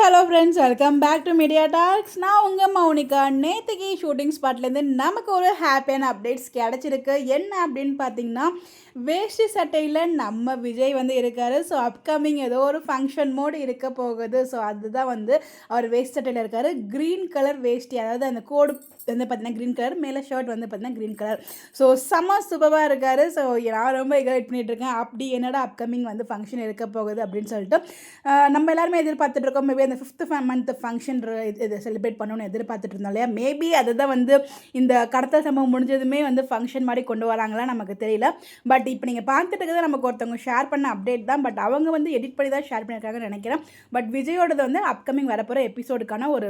Hello friends, welcome back to media talks. நான் உங்கள் மௌனிகா. நேற்றுக்கு ஷூட்டிங் ஸ்பாட்லேருந்து நமக்கு ஒரு ஹாப்பியான அப்டேட்ஸ் கிடச்சிருக்கு. என்ன அப்படின்னு பார்த்தீங்கன்னா, வேஷ்டி சட்டையில் நம்ம விஜய் வந்து இருக்கார். ஸோ அப்கமிங் ஏதோ ஒரு ஃபங்க்ஷன் மோடு இருக்க போகுது. ஸோ அதுதான் வந்து அவர் வேஷ்டி சட்டையில் இருக்கார். க்ரீன் கலர் வேஷ்டி, அதாவது அந்த கோடு வந்து பார்த்தீங்கன்னா க்ரீன் கலர், மேலே ஷர்ட் வந்து பார்த்தீங்கன்னா க்ரீன் கலர். ஸோ செம்ம சூப்பராக இருக்கார். ஸோ நான் ரொம்ப எக்ஸைட் பண்ணிகிட்ருக்கேன். அப்படி என்னடா அப்கமிங் வந்து ஃபங்க்ஷன் இருக்க போகுது அப்படின்னு சொல்லிட்டு நம்ம எல்லாருமே எதிர்பார்த்துட்டு இருக்கோம். மேபி அந்த 5th மந்த் ஃபங்க்ஷன் இது செலிப்ரேட் பண்ணணும்னு எதிர்பார்த்துட்டு இருந்தோம் இல்லையா. மேபி அதுதான் வந்து இந்த கடத்தல் சம்பவம் முடிஞ்சதுமே வந்து ஃபங்க்ஷன் மாதிரி கொண்டு வராங்களா நமக்கு தெரியல. பட் இப்போ நீங்கள் பார்த்துட்டு இருக்கிறது நமக்கு ஒருத்தவங்க ஷேர் பண்ண அப்டேட் தான். பட் அவங்க வந்து எடிட் பண்ணி தான் ஷேர் பண்ணியிருக்காங்கன்னு நினைக்கிறேன். பட் விஜயோடது வந்து அப்கமிங் வரப்போகிற எபிசோடுக்கான ஒரு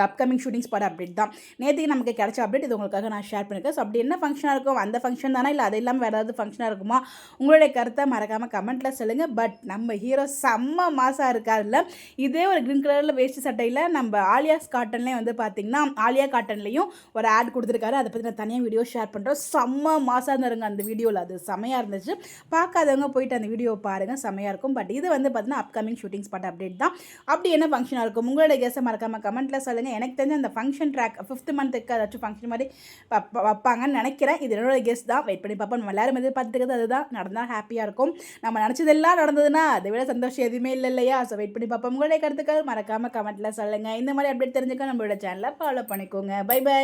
அப்கமிங் ஷூட்டிங் ஸ்பாட் அப்டேட் தான். நேற்றுக்கு நமக்கு கிடைச்ச அப்டேட் இது உங்களுக்காக நான் ஷேர் பண்ணியிருக்கேன். ஸோ அப்படி என்ன ஃபங்க்ஷனாக இருக்கும், அந்த ஃபங்க்ஷன் தானே இல்லை அது இல்லாமல் வேறு ஏதாவது ஃபங்க்ஷனாக இருக்குமா, உங்களுடைய கருத்தை மறக்காமல் கமெண்ட்டில் சொல்லுங்கள். பட் நம்ம ஹீரோ செம்ம மாசாக இருக்கார்ல. இதே ஒரு க்ரீன் கலரில் வேஷ்டி சட்டையில் நம்ம ஆலியாஸ் காட்டன்லேயே வந்து பார்த்திங்கன்னா ஆலியா காட்டன்லேயும் ஒரு ஆட் கொடுத்துருக்காரு. அதை பற்றி நான் தனியாக வீடியோ ஷேர் பண்ணுறோம். செம்ம மாசாக இருந்துருங்க அந்த வீடியோவில். அது செம்மையாக இருந்துச்சு. பார்க்காதவங்க போயிட்டு அந்த வீடியோவை பாருங்கள், செம்மையாக இருக்கும். பட் இது வந்து பார்த்திங்கன்னா அப்கமிங் ஷூட்டிங் ஸ்பாட் அப்டேட் தான். அப்படி என்ன ஃபங்க்ஷனாக இருக்கும், உங்களுடைய கெஸ்ஸை மறக்காமல் கமெண்ட்டில் சொல்லுங்கள். எனக்கு தெரிஞ்ச அந்த ஃபங்க்ஷன் ட்ராக் 5th மந்த்துக்கு ஏதாச்சும் ஃபங்க்ஷன் மாதிரி வைப்பாங்கன்னு நினைக்கிறேன். இது என்னோட கெஸ்ட் தான். வெயிட் பண்ணி பார்ப்போம். நம்ம எல்லாரும் எதிர்பார்த்துக்கிறது அதுதான். நடந்தால் ஹாப்பியாக இருக்கும். நம்ம நினச்சதெல்லாம் நடந்ததுன்னா அதை விட சந்தோஷம் எதுவுமே இல்லை இல்லையா. ஸோ வெயிட் பண்ணி பார்ப்போம். உங்களுடைய கருத்துக்கள் மறக்காமல் கமெண்ட்டில் சொல்லுங்கள். இந்த மாதிரி அப்டேட் தெரிஞ்சுக்க நம்மளோட சேனலை ஃபாலோ பண்ணிக்கோங்க. Bye by.